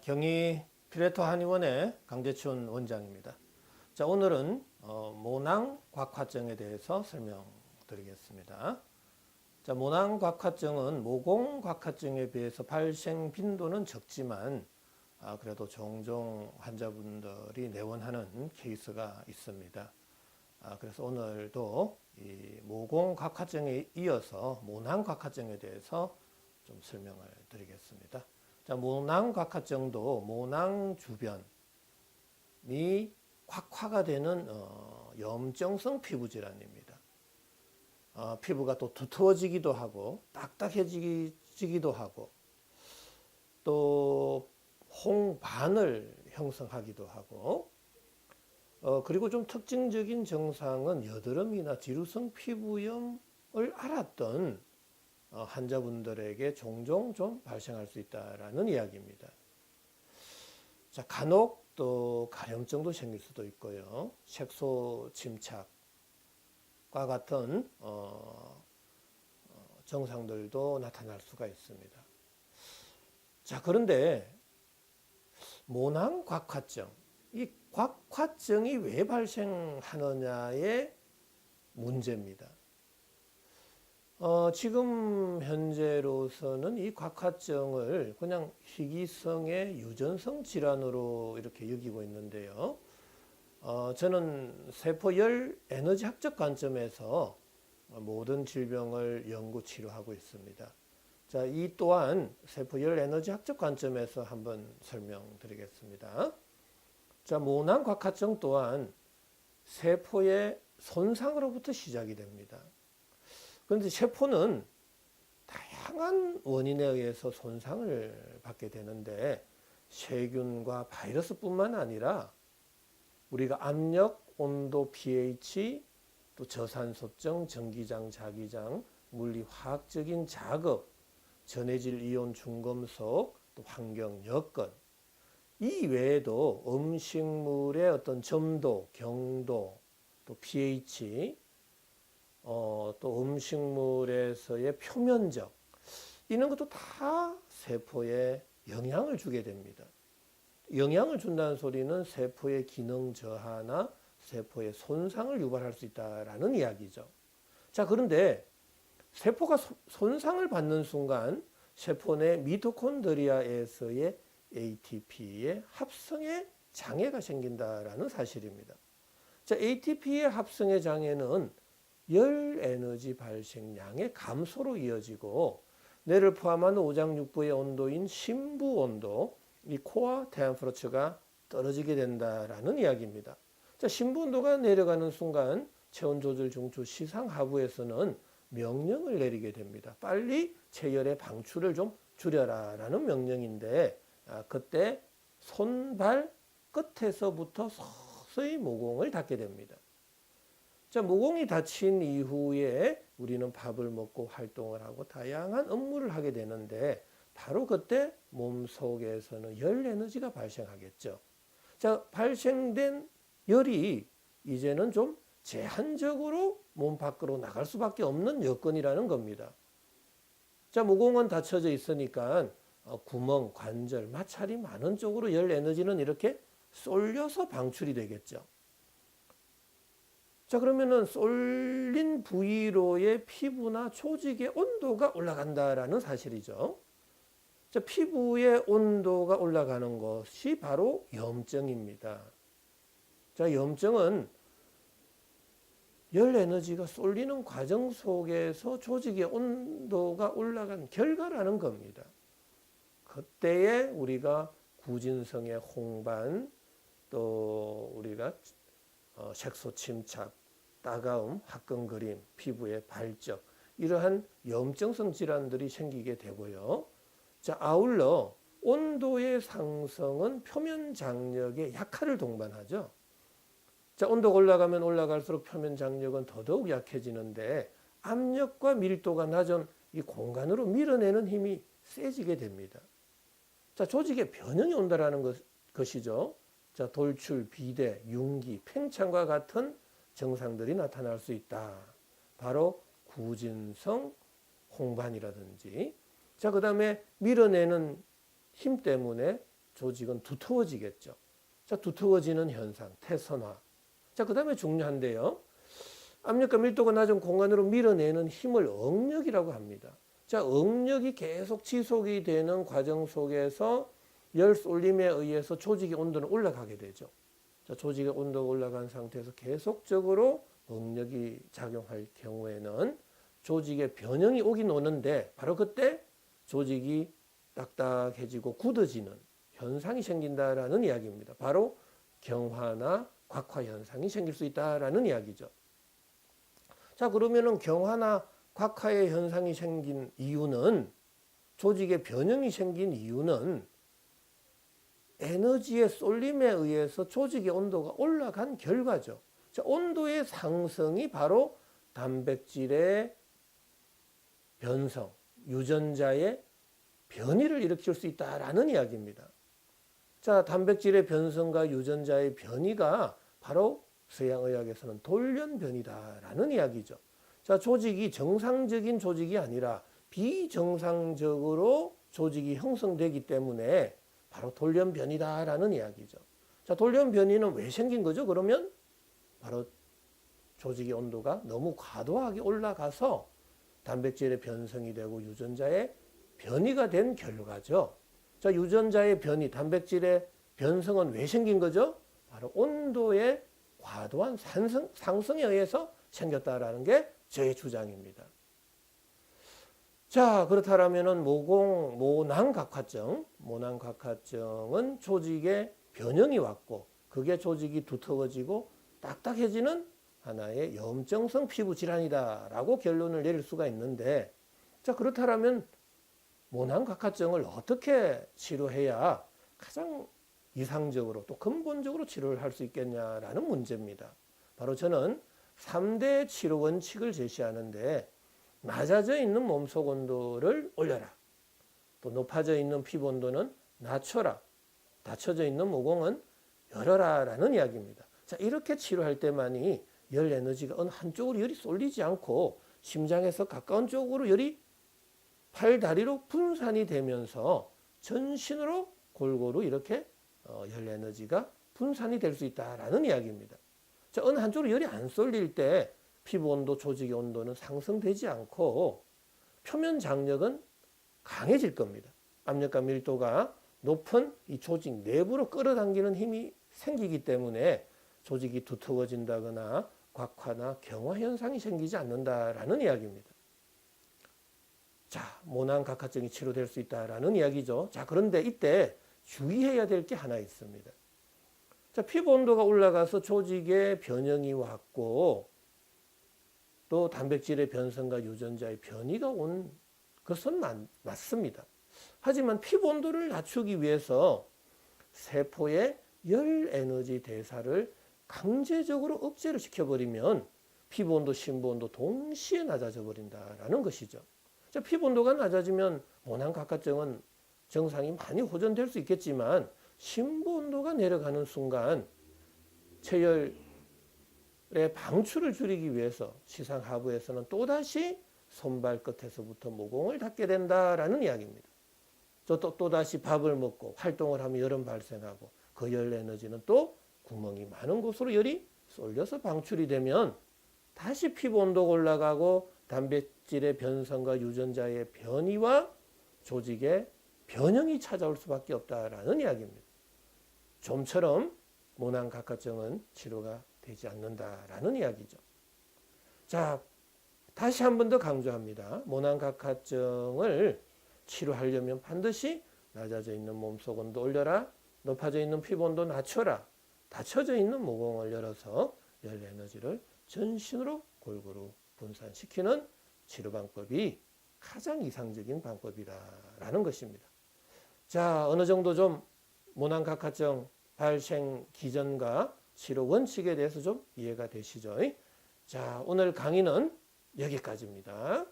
경희 피레토 한의원의 강재춘 원장입니다. 자, 오늘은 모낭곽화증에 대해서 설명드리겠습니다. 자, 모낭곽화증은 모공곽화증에 비해서 발생 빈도는 적지만 그래도 종종 환자분들이 내원하는 케이스가 있습니다. 그래서 오늘도 이 모공곽화증에 이어서 모낭곽화증에 대해서 좀 설명을 드리겠습니다. 자, 모낭곽화증도 모낭 주변이 곽화가 되는 염증성 피부 질환입니다. 피부가 또 두터워지기도 하고 딱딱해지기도 하고 또 홍반을 형성하기도 하고 그리고 좀 특징적인 증상은 여드름이나 지루성 피부염을 앓았던 환자분들에게 종종 좀 발생할 수 있다라는 이야기입니다. 자, 간혹 또 가려움증도 생길 수도 있고요. 색소 침착과 같은 증상들도 나타날 수가 있습니다. 자, 그런데 모낭곽화증, 이 곽화증이 왜 발생하느냐의 문제입니다. 지금 현재로서는 이 곽화증을 그냥 희귀성의 유전성 질환으로 이렇게 여기고 있는데요. 저는 세포열 에너지학적 관점에서 모든 질병을 연구 치료하고 있습니다. 자, 이 또한 세포열 에너지학적 관점에서 한번 설명드리겠습니다. 자, 모낭곽화증 또한 세포의 손상으로부터 시작이 됩니다. 그런데 세포는 다양한 원인에 의해서 손상을 받게 되는데 세균과 바이러스뿐만 아니라 우리가 압력, 온도, pH, 또 저산소증, 전기장, 자기장, 물리, 화학적인 자극, 전해질 이온 중금속, 또 환경 여건, 이 외에도 음식물의 어떤 점도, 경도, 또 pH, 또 음식물에서의 표면적, 이런 것도 다 세포에 영향을 주게 됩니다. 영향을 준다는 소리는 세포의 기능 저하나 세포의 손상을 유발할 수 있다는 이야기죠. 자, 그런데 세포가 손상을 받는 순간 세포 내 미토콘드리아에서의 ATP의 합성에 장애가 생긴다는 사실입니다. 자, ATP의 합성의 장애는 열 에너지 발생량의 감소로 이어지고 뇌를 포함한 오장육부의 온도인 심부 온도, 이 코어 템퍼러처가 떨어지게 된다라는 이야기입니다. 자, 심부 온도가 내려가는 순간 체온 조절 중추 시상 하부에서는 명령을 내리게 됩니다. 빨리 체열의 방출을 좀 줄여라라는 명령인데 그때 손발 끝에서부터 서서히 모공을 닫게 됩니다. 자, 모공이 닫힌 이후에 우리는 밥을 먹고 활동을 하고 다양한 업무를 하게 되는데 바로 그때 몸속에서는 열 에너지가 발생하겠죠. 자, 발생된 열이 이제는 좀 제한적으로 몸 밖으로 나갈 수밖에 없는 여건이라는 겁니다. 자, 모공은 닫혀져 있으니까 구멍, 관절, 마찰이 많은 쪽으로 열 에너지는 이렇게 쏠려서 방출이 되겠죠. 자, 그러면은 쏠린 부위로의 피부나 조직의 온도가 올라간다라는 사실이죠. 자, 피부의 온도가 올라가는 것이 바로 염증입니다. 자, 염증은 열 에너지가 쏠리는 과정 속에서 조직의 온도가 올라간 결과라는 겁니다. 그때에 우리가 구진성의 홍반, 또 우리가 색소 침착, 따가움, 화끈거림, 피부의 발적, 이러한 염증성 질환들이 생기게 되고요. 자, 아울러 온도의 상승은 표면 장력의 약화를 동반하죠. 자, 온도가 올라가면 올라갈수록 표면 장력은 더더욱 약해지는데 압력과 밀도가 낮은 이 공간으로 밀어내는 힘이 세지게 됩니다. 자, 조직에 변형이 온다라는 것이죠. 자, 돌출, 비대, 융기, 팽창과 같은 증상들이 나타날 수 있다. 바로 구진성 홍반이라든지. 자, 그 다음에 밀어내는 힘 때문에 조직은 두터워지겠죠. 자, 두터워지는 현상, 태선화. 자, 그 다음에 중요한데요. 압력과 밀도가 낮은 공간으로 밀어내는 힘을 응력이라고 합니다. 자, 응력이 계속 지속이 되는 과정 속에서 열 쏠림에 의해서 조직의 온도는 올라가게 되죠. 자, 조직의 온도가 올라간 상태에서 계속적으로 응력이 작용할 경우에는 조직의 변형이 오긴 오는데 바로 그때 조직이 딱딱해지고 굳어지는 현상이 생긴다라는 이야기입니다. 바로 경화나 곽화 현상이 생길 수 있다라는 이야기죠. 자, 그러면은 경화나 곽화의 현상이 생긴 이유는, 조직의 변형이 생긴 이유는 에너지의 쏠림에 의해서 조직의 온도가 올라간 결과죠. 자, 온도의 상승이 바로 단백질의 변성, 유전자의 변이를 일으킬 수 있다라는 이야기입니다. 자, 단백질의 변성과 유전자의 변이가 바로 서양의학에서는 돌연변이다라는 이야기죠. 자, 조직이 정상적인 조직이 아니라 비정상적으로 조직이 형성되기 때문에 바로 돌연변이다라는 이야기죠. 자, 돌연변이는 왜 생긴 거죠? 그러면 바로 조직의 온도가 너무 과도하게 올라가서 단백질의 변성이 되고 유전자의 변이가 된 결과죠. 자, 유전자의 변이, 단백질의 변성은 왜 생긴 거죠? 바로 온도의 과도한 상승에 의해서 생겼다라는 게 제 주장입니다. 자, 그렇다면은 모낭각화증은 조직의 변형이 왔고 그게 조직이 두터워지고 딱딱해지는 하나의 염증성 피부 질환이다라고 결론을 내릴 수가 있는데, 자, 그렇다면 모낭각화증을 어떻게 치료해야 가장 이상적으로 또 근본적으로 치료를 할 수 있겠냐라는 문제입니다. 바로 저는 3대 치료 원칙을 제시하는데, 낮아져 있는 몸속 온도를 올려라, 또 높아져 있는 피부 온도는 낮춰라, 닫혀져 있는 모공은 열어라 라는 이야기입니다. 자, 이렇게 치료할 때만이 열 에너지가 어느 한쪽으로 열이 쏠리지 않고 심장에서 가까운 쪽으로 열이 팔, 다리로 분산이 되면서 전신으로 골고루 이렇게 열 에너지가 분산이 될 수 있다라는 이야기입니다. 자, 어느 한쪽으로 열이 안 쏠릴 때 피부 온도, 조직의 온도는 상승되지 않고 표면 장력은 강해질 겁니다. 압력과 밀도가 높은 이 조직 내부로 끌어당기는 힘이 생기기 때문에 조직이 두터워진다거나 곽화나 경화 현상이 생기지 않는다라는 이야기입니다. 자, 모낭각화증이 치료될 수 있다라는 이야기죠. 자, 그런데 이때 주의해야 될 게 하나 있습니다. 자, 피부 온도가 올라가서 조직의 변형이 왔고 또 단백질의 변성과 유전자의 변이가 온 것은 맞습니다. 하지만 피부 온도를 낮추기 위해서 세포의 열 에너지 대사를 강제적으로 억제를 시켜버리면 피부 온도, 심부 온도 동시에 낮아져 버린다라는 것이죠. 자, 피부 온도가 낮아지면 모낭각화증은 증상이 많이 호전될 수 있겠지만 심부 온도가 내려가는 순간 체열의 방출을 줄이기 위해서 시상 하부에서는 또다시 손발 끝에서부터 모공을 닫게 된다라는 이야기입니다. 또다시 밥을 먹고 활동을 하면 열은 발생하고 그 열 에너지는 또 구멍이 많은 곳으로 열이 쏠려서 방출이 되면 다시 피부 온도가 올라가고 단백질의 변성과 유전자의 변이와 조직의 변형이 찾아올 수밖에 없다라는 이야기입니다. 좀처럼 모낭각화증은 치료가 되지 않는다라는 이야기죠. 자, 다시 한 번 더 강조합니다. 모낭각화증을 치료하려면 반드시 낮아져 있는 몸속 온도 올려라, 높아져 있는 피부 온도 낮춰라, 닫혀져 있는 모공을 열어서 열 에너지를 전신으로 골고루 분산시키는 치료 방법이 가장 이상적인 방법이다라는 것입니다. 자, 어느 정도 좀 모낭각화증 발생 기전과 치료 원칙에 대해서 좀 이해가 되시죠? 자, 오늘 강의는 여기까지입니다.